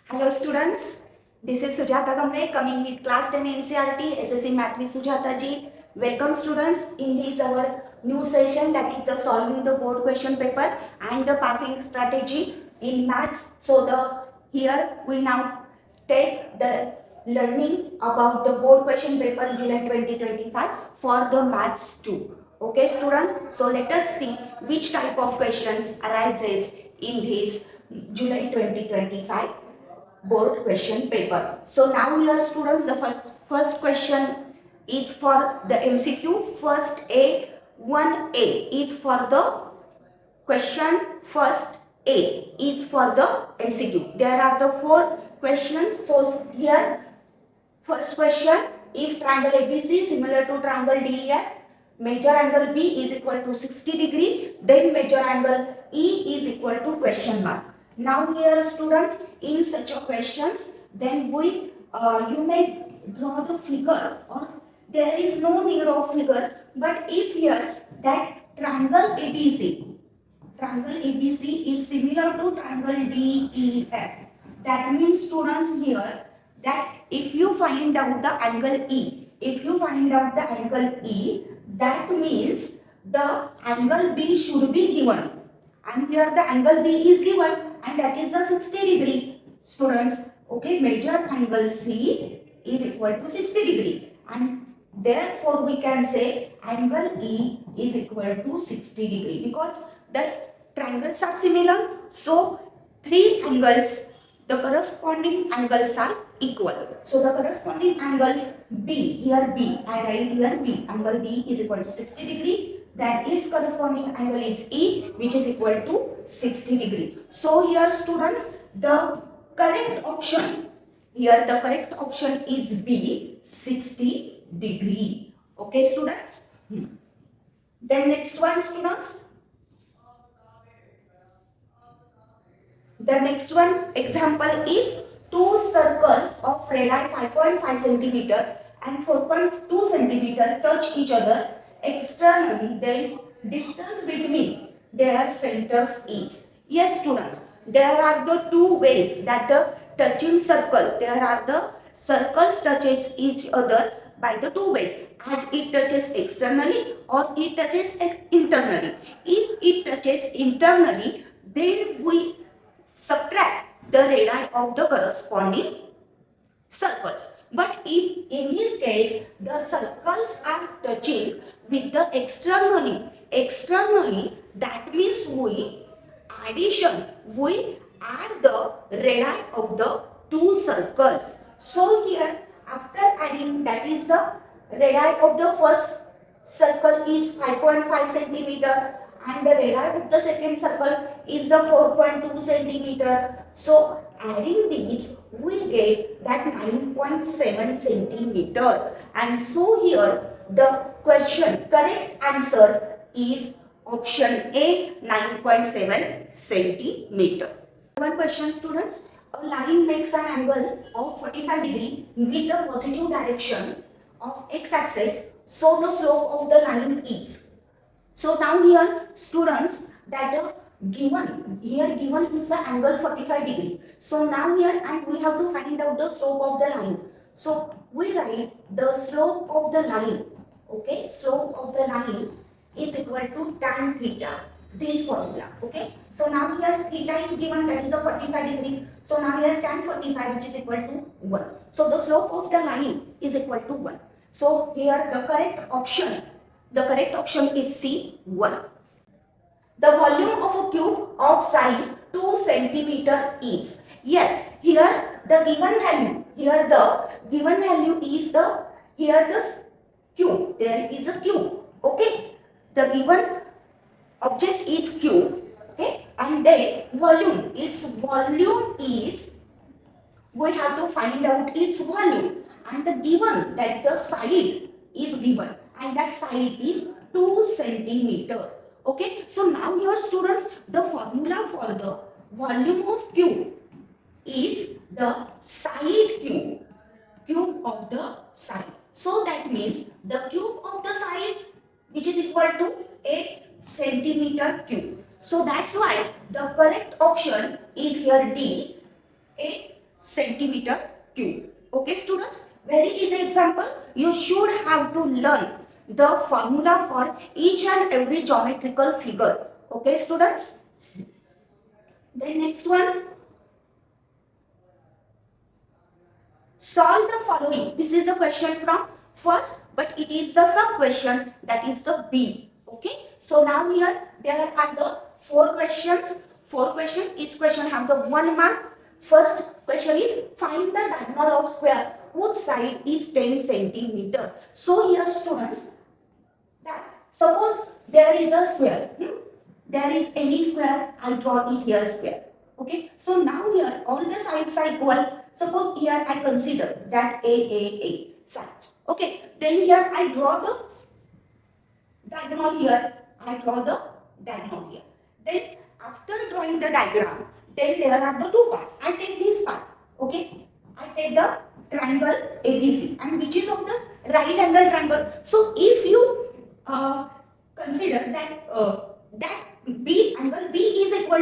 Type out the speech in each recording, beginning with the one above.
Hello students, this is Sujatag coming with class 10 ncert SSC Math with Sujata ji. Welcome students in this our new session, that is the solving the board question paper and the passing strategy in maths. So here we now take the learning about the board question paper July 2025 for the maths 2. Okay student, so let us see which type of questions arises in this July 2025 board question paper. So now here students, the first question is for the MCQ. First A, 1A is for the question. First A is for the MCQ. There are the 4 questions. So here first question, if triangle ABC similar to triangle DEF, major angle B is equal to 60 degree, then major angle E is equal to question mark. Now here student, in such a questions, then you may draw the figure, or there is no need of figure, but if here that triangle ABC is similar to triangle DEF, that means students here, that if you find out the angle E, that means the angle B should be given, and here the angle B is given, and that is the 60 degree students. Okay, major angle C is equal to 60 degree, and therefore we can say angle E is equal to 60 degree, because the triangles are similar. So three angles, the corresponding angles are equal. So the corresponding angle B, here B, I write here B, angle B is equal to 60 degree. Then its corresponding angle is E, which is equal to 60 degree. So here students, the correct option, is B, 60 degree. Okay students. Then next one students. The next one example is two circles of radii 5.5 centimeter and 4.2 centimeter touch each other externally. Then distance between their centers is. Yes students, there are the two ways that the touching circle, there are the circles touches each other by the two ways, as it touches externally or it touches internally. If it touches internally, then we subtract the radii of the corresponding circles. But if in this case the circles are touching with the externally, that means we add the radii of the two circles. So here after adding, that is the radii of the first circle is 5.5 centimeter and the radii of the second circle is the 4.2 centimeter. So adding these, we get that 9.7 centimeter. And so here the correct answer is option A, 9.7 centimeter. One question students, a line makes an angle of 45 degree with the positive direction of x-axis, so the slope of the line is. So now here students, that given is the angle 45 degree. So now here, and we have to find out the slope of the line. So we write the slope of the line. Okay, slope of the line is equal to tan theta. This formula. Okay, so now here theta is given, that is a 45 degree. So now here tan 45, which is equal to 1. So the slope of the line is equal to 1. So here the correct option is C, 1. The volume of a cube of side 2 centimeter is. Yes, here the given value, is the cube. There is a cube. Okay, the given object is cube. Okay, and then volume. Its volume is, we have to find out its volume, and the given that the side is given, and that side is 2 centimeter. Okay, so now here students, the formula for the volume of cube is the side cube of the side. So that means the cube of the side, which is equal to 8 centimeter cube. So that's why the correct option is here D, 8 centimeter cube. Okay, students, very easy example. You should have to learn the formula for each and every geometrical figure. Okay, students. Then next one, solve the following. This is a question from first, but it is the sub question, that is the B. Okay, so now here there are the four questions. Four questions. Each question have the 1 mark. First question is find the diagonal of square whose side is 10 centimeter. So here students, that suppose there is a square. There is any square. I draw it here square. Okay. So now here all the sides are equal. Suppose here I consider that A side. Okay. Then here I draw the diagonal here. I draw the diagonal here. Then after drawing the diagram, then there are the two parts. I take this part. Okay. I take the triangle ABC, and which is of the right angle triangle. So if you consider that that angle B is equal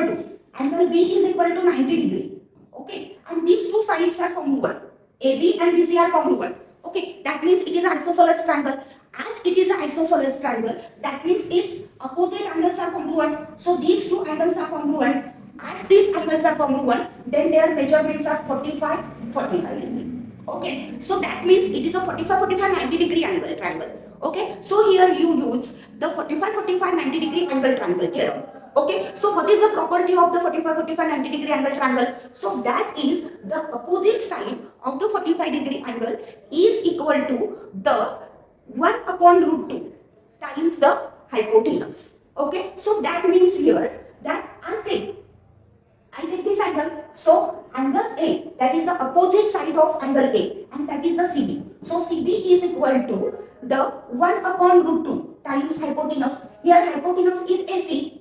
to 90 degree. Okay, and these two sides are congruent. AB and BC are congruent. Okay, that means it is an isosceles triangle. As it is an isosceles triangle, that means its opposite angles are congruent. So these two angles are congruent. As these angles are congruent, then their measurements are 45 degree. Okay, so that means it is a 45 90 degree angle triangle. Okay, so here you use the 45 90 degree angle triangle theorem. Okay, so what is the property of the 45 90 degree angle triangle? So that is the opposite side of the 45 degree angle is equal to the 1 upon root 2 times the hypotenuse. Okay, so that means here that I take this angle. So angle A, that is the opposite side of angle A, and that is the CB. So CB is equal to the 1 upon root 2 times hypotenuse. Here hypotenuse is AC.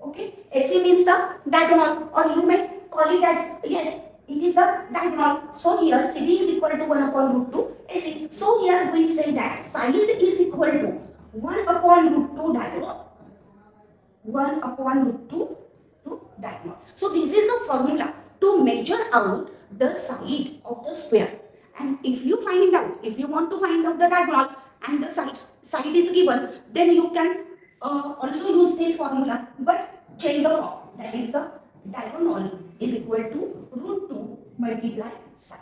Okay, AC means the diagonal, or you may call it as, yes, it is a diagonal. So here CB is equal to 1 upon root 2 AC. So here we say that side is equal to 1 upon root 2 diagonal. 1 upon root 2 diagonal. So this is the formula to measure out the side of the square. And if you want to find out the diagonal and the side is given, then you can also use this formula, but change the form. That is the diagonal is equal to root 2 multiply side.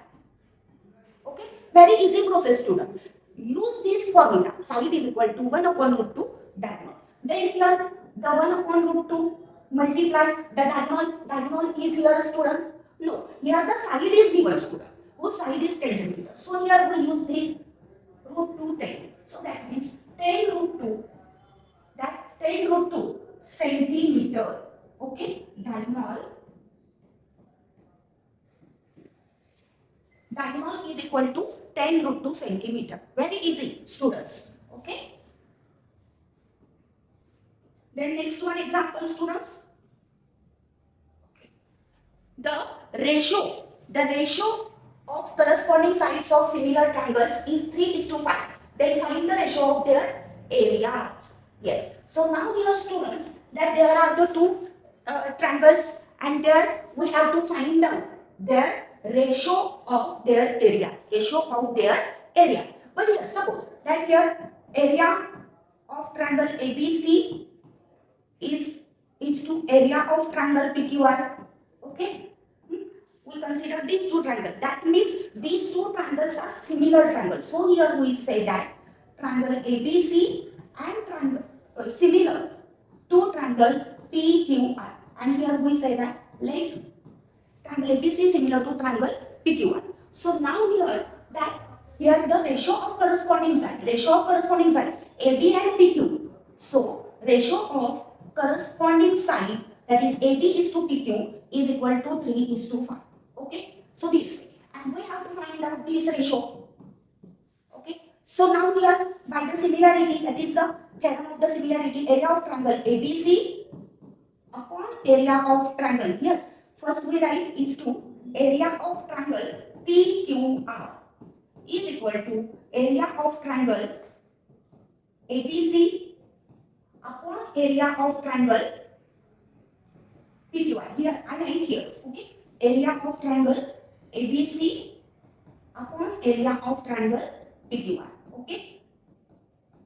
Okay, very easy process, student. Use this formula. Side is equal to 1 upon root 2 diagonal. Then here the 1 upon root 2 multiply the diagonal is here, students. No, here the side is given, student. Whose side is 10 centimeter. So here we use this root 2 10. So that means 10 root 2. That 10 root 2 centimeter. Okay, diagonal is equal to 10 root 2 centimeter. Very easy, students. Okay. Then next one example, students. The ratio of corresponding sides of similar triangles is 3:5. Then find the ratio of their areas. Yes. So now here, students, that there are the two triangles, and there we have to find out their ratio of their areas. But here, suppose that here area of triangle ABC is to area of triangle PQR. Okay, we consider these two triangles. That means these two triangles are similar triangles. So here we say that triangle ABC and triangle similar to triangle PQR. And here we say that let triangle ABC similar to triangle PQR. So now here the ratio of corresponding side AB and PQ. So ratio of corresponding side, that is AB is to PQ, is equal to 3:5. Okay, so this way, and we have to find out this ratio. Okay, so now here by the similarity, that is the theorem of the similarity, area of triangle ABC upon area of triangle, here first we write is to area of triangle PQR is equal to area of triangle ABC upon area of triangle PQR. Here I write here, okay, area of triangle ABC upon area of triangle PQR. Okay.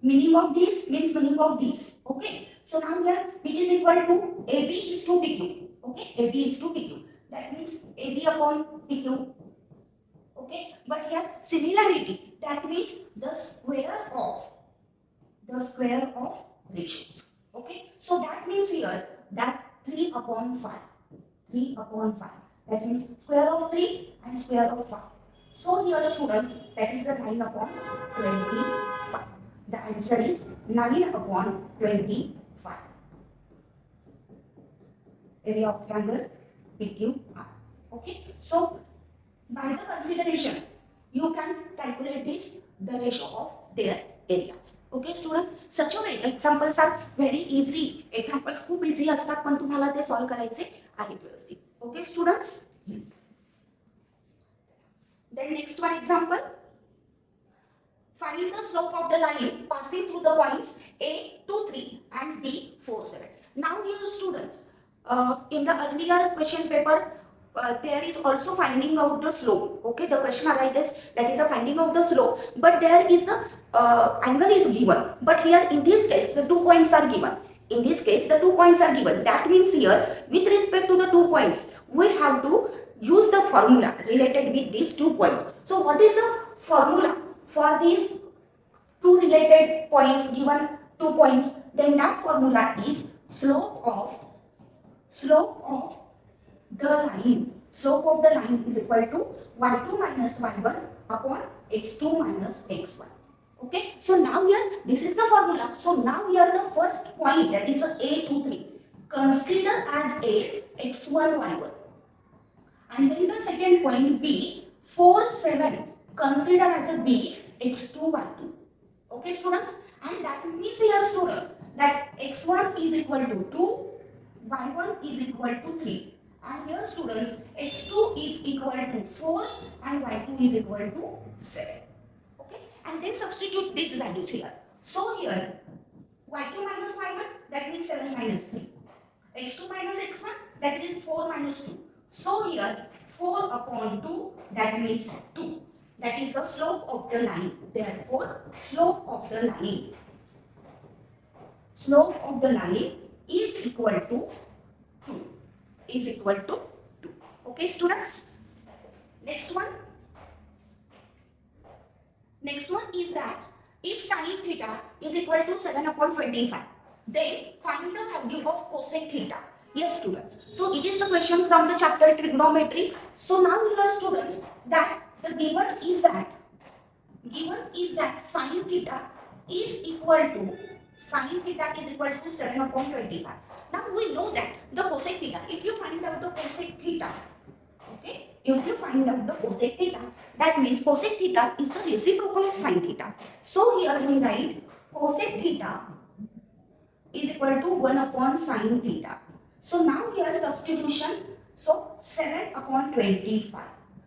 Meaning of this means meaning of this. Okay. So now here which is equal to AB is to PQ. Okay. AB is to PQ. That means AB upon PQ. Okay. But here similarity. That means the square of ratios. Okay. So that means here that 3 upon 5. 3 upon 5. That means square of 3 and square of 5. So here students, that is the 9 upon 25. The answer is 9 upon 25. Area of triangle PQR. Okay. So by the consideration, you can calculate this, the ratio of their areas. Okay student, such a way examples are very easy. Examples खूप easy असतात पण तुम्हाला ते solve करायचे आहेत व्यवस्थित. Okay students. Then next one example. Find the slope of the line passing through the points A 2 3 and B 4 7. Now here students, in the earlier question paper, there is also finding out the slope. Okay, the question arises that is a finding out the slope, but there is a angle is given. But here in this case the 2 points are given. In this case the 2 points are given. That means here with respect to the 2 points we have to use the formula related with these 2 points. So what is the formula for these 2 related points, given 2 points? Then that formula is slope of the line. Slope of the line is equal to y2 minus y1 upon x2 minus x1. Okay, so now here this is the formula. So now here the first point, that is a 2 3, consider as a x1 y1, and then the second point B 4 7, consider as a B x2 y2. Okay students, and that means here students that x1 is equal to 2, y1 is equal to 3, and here students x2 is equal to 4 and y2 is equal to 7. Okay, and then substitute these values here. So here y2 minus y1, that means 7 minus 3, x2 minus x1, that is 4 minus 2. So here 4 upon 2, that means 2. That is the slope of the line. Therefore slope of the line is equal to 2. Is equal to 2. Okay students. Next one is that if sin theta is equal to 7 upon 25, then find the value of cosec theta. Yes students. So it is the question from the chapter trigonometry. So now here students, that the given is that sin theta is equal to 7 upon 25. Now we know that the cosec theta, if you find out the cosec theta, okay, if you find out the cosec theta, that means cosec theta is the reciprocal of sin theta. So here we write cosec theta is equal to 1 upon sin theta. So now here substitution, so 7 upon 25.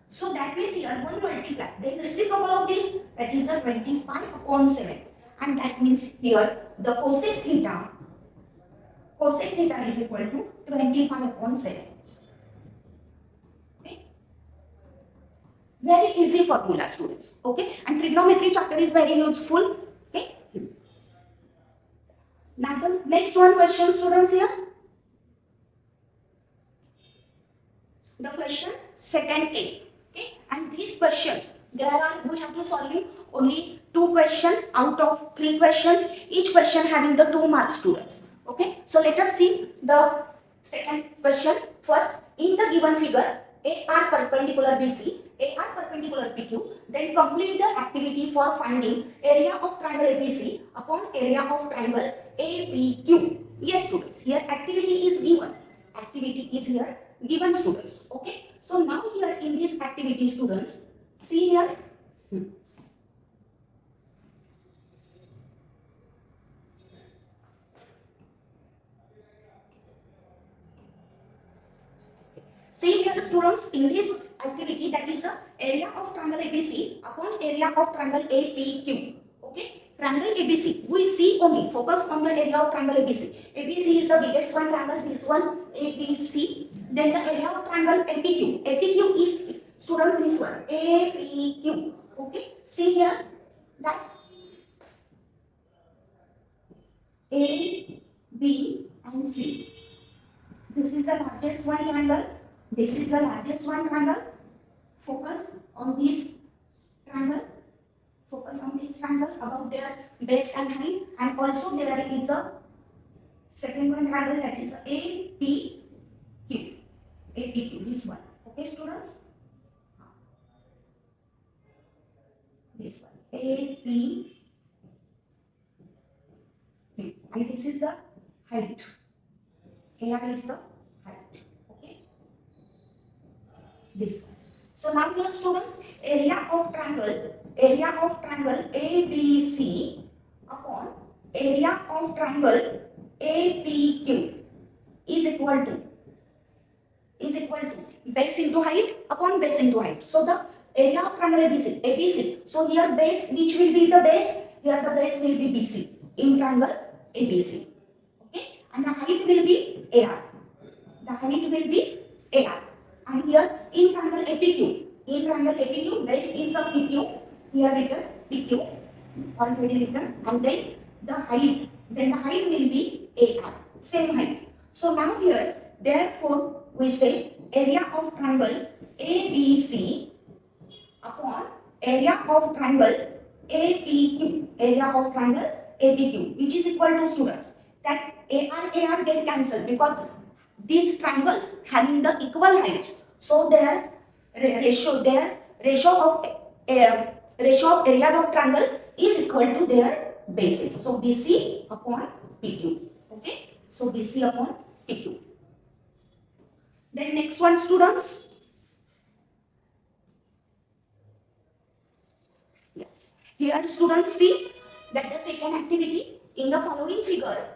So that means here 1 multiply, then reciprocal of this, that is a 25 upon 7. And that means here the cosec theta is equal to 25 upon 7. Okay. Very easy formula students. Okay. And trigonometry chapter is very useful. Okay. Now the next one question students here. The question second A. Okay, and these questions, we have to solve only 2 questions out of 3 questions, each question having the 2 marks students. Okay, so let us see the second question. First, in the given figure, A are perpendicular BC, A are perpendicular PQ, then complete the activity for finding area of triangle ABC upon area of triangle APQ. Yes students, here activity is given. Activity is here given students. Okay, so now here in this activity students, see here. See here students, in this activity, that is the area of triangle ABC upon area of triangle APQ. Okay, triangle ABC, we see only, focus on the area of triangle ABC. ABC is the biggest one triangle, this one ABC. Then the area of triangle APQ. APQ is Students, this one APQ. Okay, see here that A, B and C. This is the largest one triangle. This is the largest one triangle. Focus on this triangle. Focus on this triangle about their base and height, and also there is a second one triangle, that is APQ. APQ, this one. Okay, students? This one. APQ. And this is the height. Here is the height. Okay? This one. So now here students, area of triangle ABC upon area of triangle APQ is equal to base into height upon base into height. So the area of triangle ABC. So here base, which will be the base? Here the base will be BC in triangle ABC. Okay, and the height will be AR. The height will be AR. And here in triangle APQ, base is a PQ. Here written PQ, already written, and then the height will be AR, same height. So now here, therefore, we say area of triangle ABC upon area of triangle APQ, which is equal to, students, that AR get cancelled because these triangles having the equal heights, so their ratio of areas of triangle is equal to their bases. So BC upon PQ. Okay, so BC upon PQ. Then next one, students. Yes, here students see that the second activity in the following figure.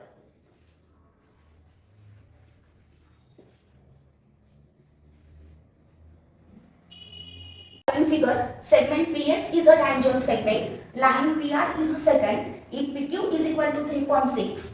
Figure, segment PS is a tangent segment, line PR is a second, if PQ is equal to 3.6,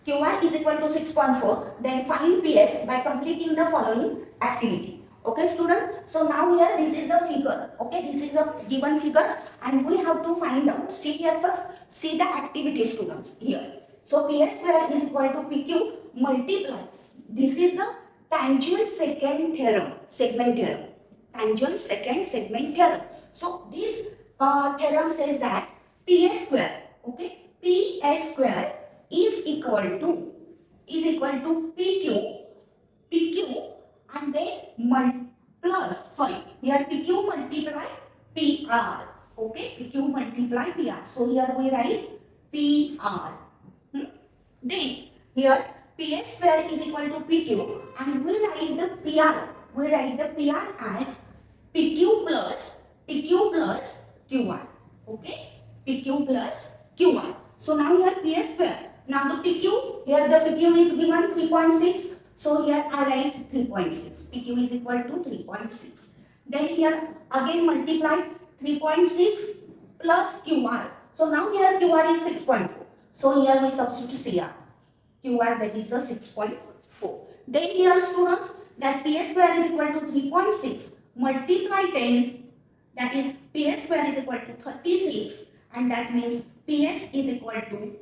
QR is equal to 6.4, then find PS by completing the following activity. Okay, student? So now here this is a figure. Okay, this is a given figure and we have to find out. See here first, see the activity, students, here. So PS square is equal to PQ multiply. This is the tangent second theorem, segment theorem. Tangent second segment theorem. So this theorem says that PS square, okay, PS square is equal to PQ and then here PQ multiply PR, okay, PQ multiply PR. So here we write PR. Then here PS square is equal to PQ and we write the PR. We write the PR as PQ plus QR. Okay, PQ plus QR. So now here PS square. Now the PQ, here the PQ is given 3.6. So here I write 3.6. PQ is equal to 3.6. Then here again multiply 3.6 plus QR. So now here QR is 6.4. So here we substitute CR. QR, that is the 6.4. Then here students, that PS square is equal to 3.6 multiply 10, that is PS square is equal to 36, and that means PS is equal to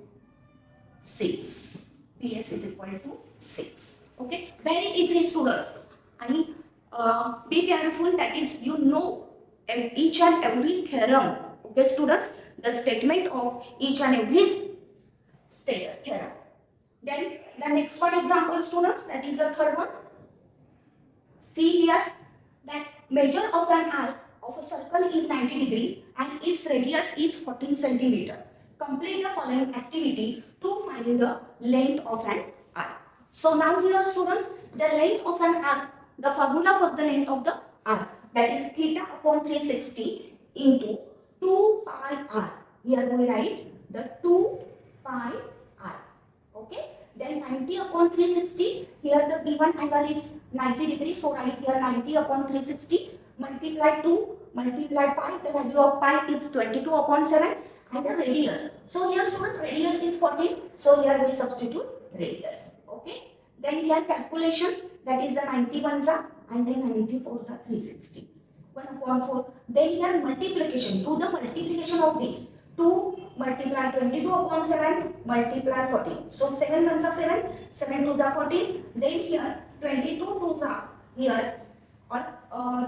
6. PS is equal to 6. Okay, very easy, students. And be careful, that is you know each and every theorem. Okay, students, the statement of each and every theorem. Then the next one example, students, that is the third one. See here that measure of an arc of a circle is 90 degree and its radius is 14 centimeter. Complete the following activity to find the length of an arc. So now here, students, the length of an arc, the formula for the length of the arc, that is theta upon 360 into 2 pi r. Here we write the 2 pi r. Okay, then 90 upon 360, here the given angle is 90 degrees, so write here 90 upon 360, multiply 2, multiply pi, the value of pi is 22 upon 7, and the radius. So here student, radius is 14, so here we substitute radius. Okay, then here calculation, that is the 90 ones are, and then 94 are 360. 1 upon 4. Then here multiplication, do the multiplication of this. 2 multiply 22 upon 7, multiply 14. So 7 ones are 7, 7 twos are 14. Then here 22 twos are here, or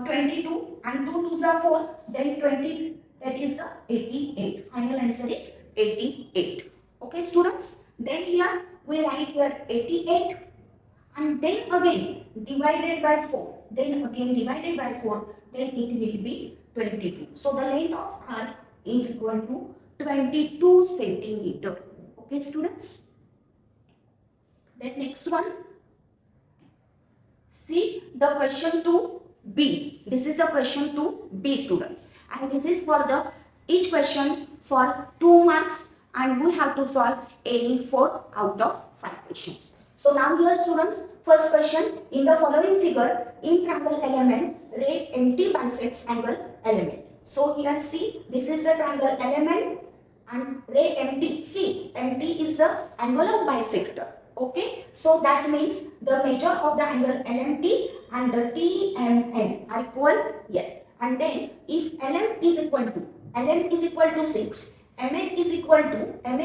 22 and 2 twos are 4. Then 20, that is the 88. Final answer is 88. Okay students. Then here we write here 88. And then again divided by 4, then again divided by 4, then it will be 22. So the length of earth is equal to 22 centimeter. Okay students. Then next one, see the question to B. This is a question to B students, and this is for the each question for 2 marks, and we have to solve any 4 out of 5 questions. So now here students, first question, in the following figure, in triangle element, ray empty bisects angle element. So here see, this is the triangle element and ray empty. See, empty is the angle of bisector. Okay, so that means the measure of the angle LMT and the TMN are equal. Yes, and then if LM is equal to 6, MN is equal to 10,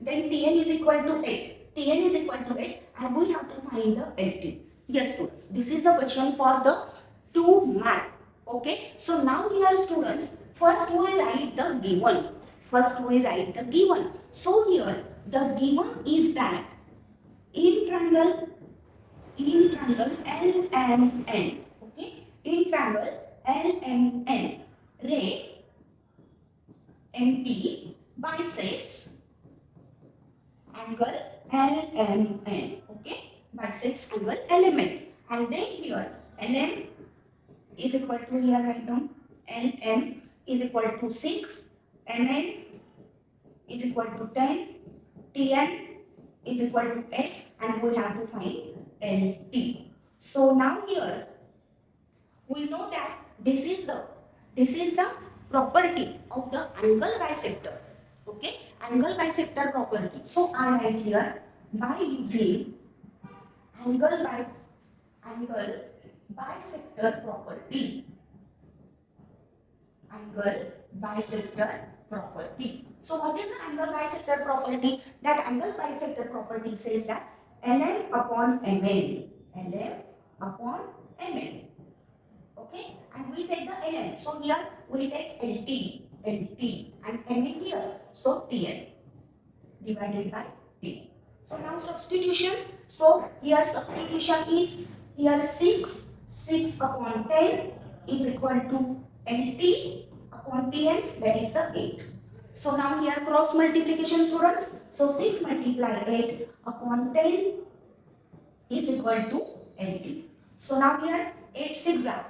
then TN is equal to 8. TN is equal to 8, and we have to find the LT. Yes students, this is a question for the 2 mark. Okay, so now here students, first we write the given. So here the given is that in triangle LMN, okay, in triangle LMN, ray MT bisects angle LMN, okay, bisects angle element, and then here LM is equal to, here write down, LM is equal to 6, MN is equal to 10, TN is equal to 8, and we have to find LT. So now here we know that this is the property of the angle bisector. Okay, angle bisector property. So I write here, by using angle bisector property. Angle bisector property. So what is the angle bisector property? That angle bisector property says that LM upon MN. Okay, and we take the LM. So here we take LT, and MN here. So TN divided by T. So now substitution. So here substitution is, here 6 upon 10 is equal to LT upon TN, that is the 8. So now here cross multiplication students. So 6 multiply 8 upon 10 is equal to LT. So now here 8 6 are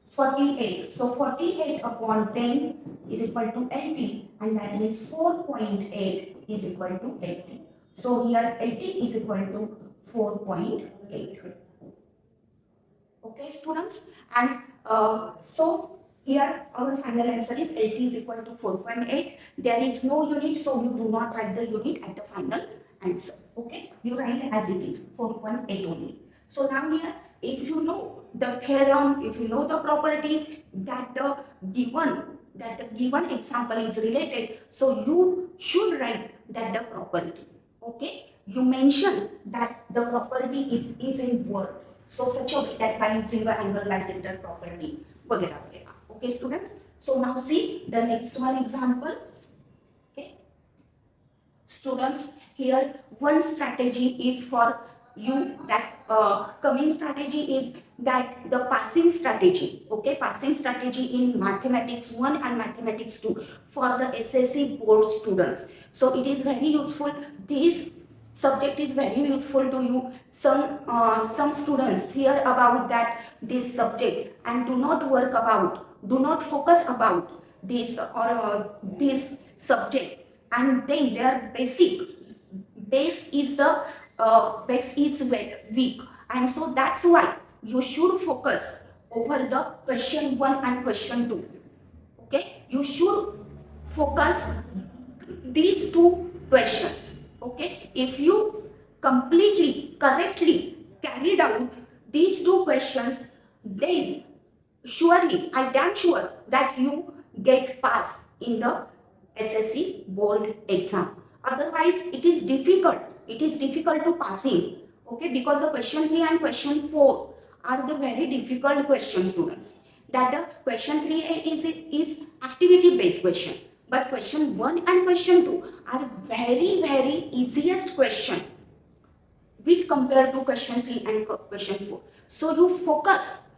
48. So 48 upon 10 is equal to LT, and that means 4.8 is equal to LT. So here LT is equal to 4.8. Okay students, and so here our final answer is LT is equal to 4.8. There is no unit, so you do not write the unit at the final answer. Okay, you write as it is, 4.8 only. So now here, if you know the theorem, if you know the property that the given example is related, so you should write that the property. Okay, you mention that the property is in word. So such a way that by using the angle bisector property, वगैरह वगैरह. Okay students, so now see the next one example. Okay students, here one strategy is for you, that coming strategy is that the passing strategy. Okay, passing strategy in mathematics 1 and mathematics 2 for the SSC board students. So it is very useful. This subject is very useful to you. Some students hear about that this subject and do not focus about this or this subject, and then their base is weak, and so that's why you should focus over the question 1 and question 2. Okay, you should focus these 2 questions. Okay, if you completely correctly carried out these 2 questions, then surely, I damn sure that you get passed in the SSC board exam. Otherwise, it is difficult. It is difficult to passing. Okay, because the question 3 and question 4 are the very difficult questions, students. That question 3 is activity based question. But question 1 and question 2 are very easiest question with compared to question 3 and question 4. So you focus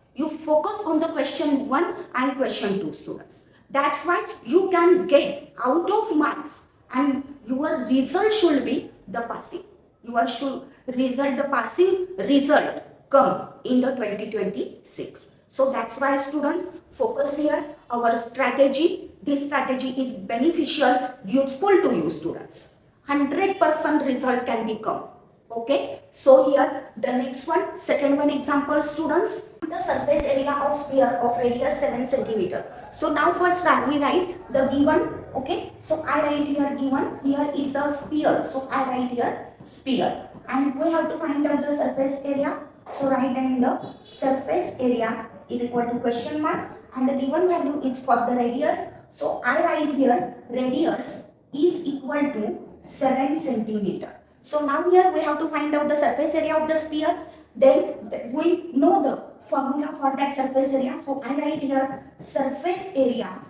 on the question 1 and question 2, students. That's why you can get out of marks and your result should be the passing. Your should result, the passing result come in the 2026. So that's why, students, focus here. Our strategy, this strategy is beneficial, useful to you, students. 100% result can become. Okay, so here the next one, second one example, students. The surface area of sphere of radius 7 centimeter. So now first we write the given. Okay, so I write here given. Here is the sphere. So I write here sphere, and we have to find out the surface area. So write down the surface area is equal to question mark, and the given value is for the radius. So I write here radius is equal to 7 centimeter. So now here we have to find out the surface area of the sphere. Then we know the formula for that surface area. So I write here surface area.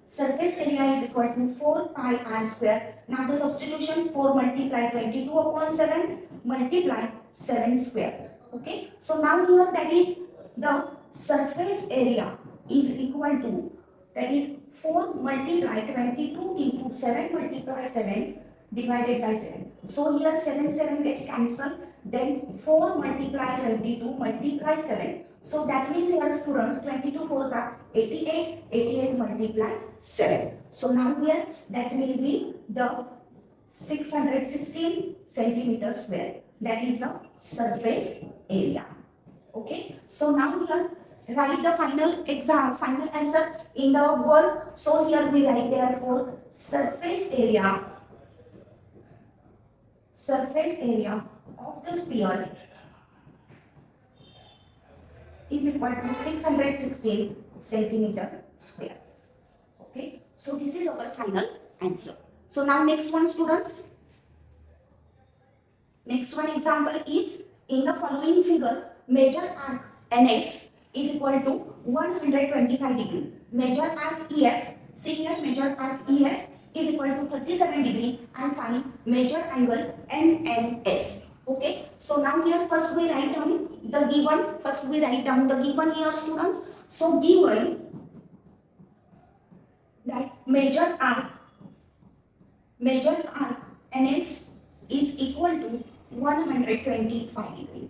Surface area is equal to 4 pi r square. Now the substitution, 4 multiply 22 upon 7 multiply 7 square. Okay. So now here that is the surface area is equal to, that is 4 multiply 22 into 7 multiply 7 divided by 7. So here 7 get cancelled. Then 4 multiply 22 multiply 7. So that means here, students, 22 4s are 88. 88 multiply 7. So now here that will be the 616 centimeter square. That is the surface area. Okay. So now here write the final answer in the word. So here we write therefore surface area of the sphere is equal to 616 centimeter square. Okay, so this is our final answer. So now next one, students. Next one example is, in the following figure, measure arc NS is equal to 125 degree. Measure arc EF, see here measure arc EF is equal to 37 degree, and find measure angle NNS. Okay, so now here first we write down the given. First we write down the given here, students. So given that measure arc NS is equal to 125 degree,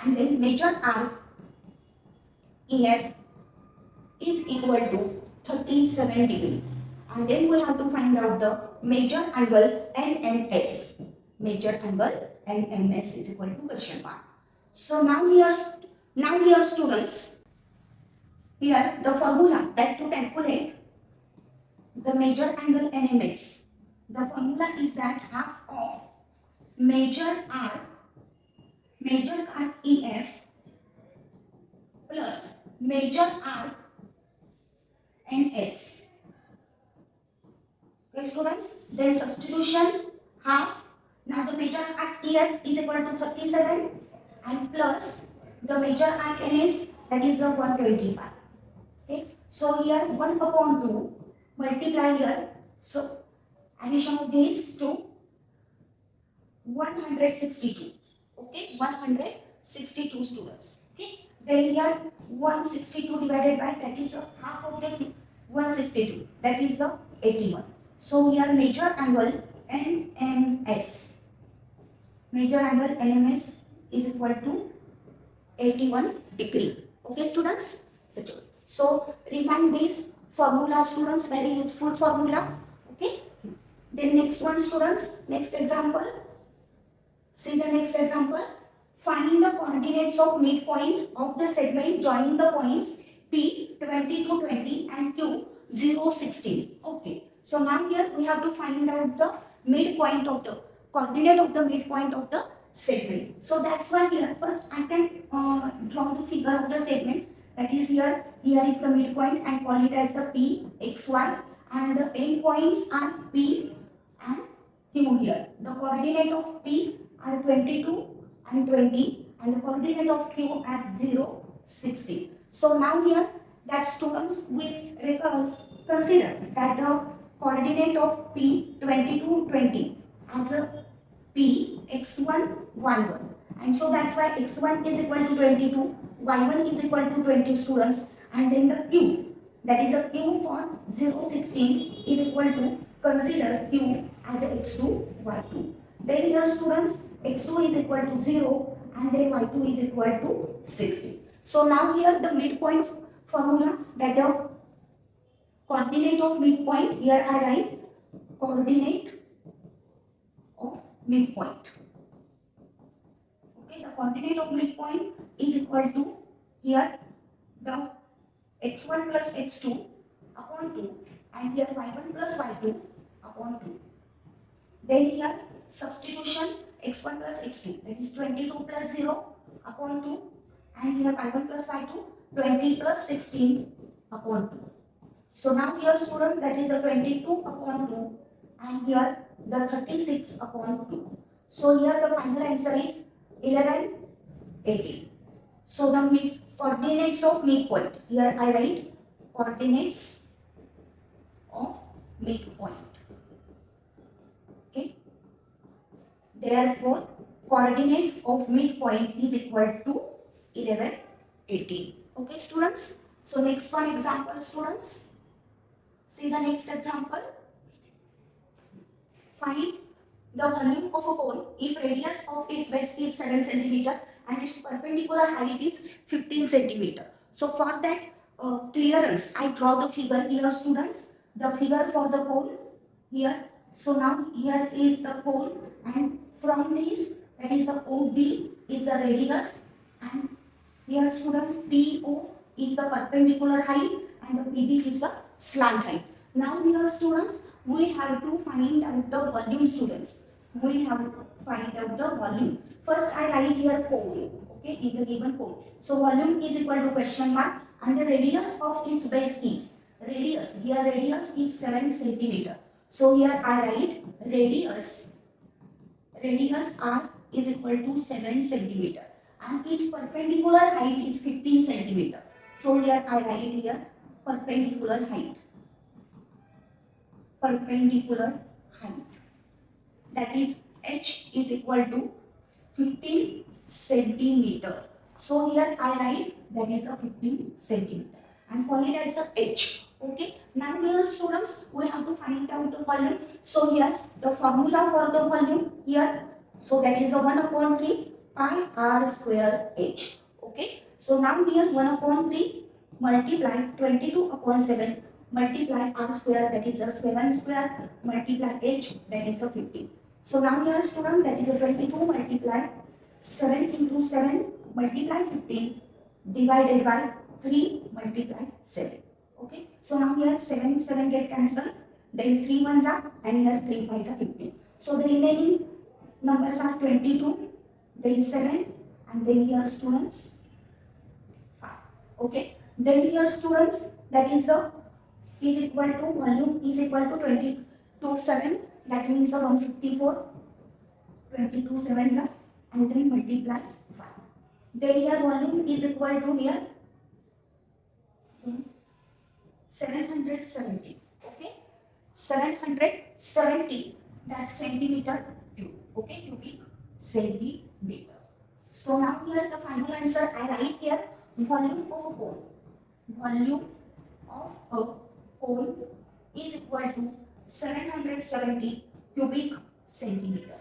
and then measure arc EF is equal to 37 degree. And then we have to find out the measure angle NMS. Measure angle NMS is equal to question mark. So now here students, here the formula that to calculate the measure angle NMS. The formula is that half of measure arc EF plus measure arc NS. Okay, students, then substitution half. Now the measure arc EF is equal to 37 and plus the measure arc NS, that is 125. Okay, so here 1 upon 2 multiply here. So addition of these two, 162. Okay, 162 students. Okay, then here 162 divided by, that is half of the 162, that is the 81. So here measure angle NMS. Measure angle NMS is equal to 81 degree. Okay, students? So remind this formula, students, very useful formula. Okay. Then next one, students, next example. See the next example. Find the coordinates of midpoint of the segment joining the points P 20 to 20 and Q 0 16. Okay. So now here we have to find out the midpoint of the coordinate of the midpoint of the segment. So that's why here first I can draw the figure of the segment. that is here is the midpoint and call it as the P, X, Y, and the end points are P and Q here. The coordinate of P are 22 and 20 and the coordinate of Q are 0, 60. So now here that students will consider that the coordinate of P 22, 20 as a P x1, y1. And so that's why x1 is equal to 22, y1 is equal to 20 students, and then the q, that is a q for 0, 16 is equal to consider q as a x2, y2. Then here students x2 is equal to 0 and then y2 is equal to 60. So now here the midpoint formula, that the coordinate of midpoint, here I write coordinate of midpoint. Okay, the coordinate of midpoint is equal to here the x1 plus x2 upon 2 and here y1 plus y2 upon 2. Then here substitution x1 plus x2, that is 22 plus 0 upon 2 and here y1 plus y2 20 plus 16 upon 2. So now here students, that is the 22 upon 2 and here the 36 upon 2. So here the final answer is 11, 18. So the coordinates of midpoint, here I write coordinates of midpoint. Okay. Therefore, coordinate of midpoint is equal to 11, 18. Okay students. So next one example students. See the next example. Find the volume of a cone if radius of its base is 7 cm and its perpendicular height is 15 cm. So for that clearance, I draw the figure here students. The figure for the cone here. So now here is the cone and from this, that is the OB is the radius and here students PO is the perpendicular height and the PB is the slant height. Now here students, we have to find out the volume students. We have to find out the volume. First I write here cone, okay, in the given cone. So volume is equal to question mark and the radius of its base is, radius, here radius is 7 cm. So here I write radius R is equal to 7 cm and its perpendicular height is 15 cm. So here I write here perpendicular height. That is h is equal to 15 centimeter. So here I write that is a 15 centimeter and call it as the h. Okay. Now here students, we have to find out the volume. So here the formula for the volume here. So that is a 1 upon 3 pi r square h. Okay. So now here 1 upon 3 multiply 22 upon 7 multiply r square, that is a 7 square, multiply h, that is a 15. So now here student, that is a 22 multiply 7 into 7 multiply 15 divided by 3 multiply 7. Okay. So now here 7 get cancelled, then 3 ones are and here 3 5s are 15. So the remaining numbers are 22, then 7 and then here students 5. Okay. Then here students, that is the is equal to volume is equal to 22 7, that means 154, 22 7 and then multiply 5. Then here volume is equal to here 770. Okay, 770, that's centimeter cube. Okay, cubic centimeter. So now here the final answer I write here volume of a cone. Volume of a cone is equal to 770 cubic centimeter.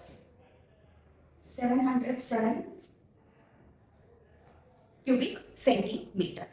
707 cubic centimeter.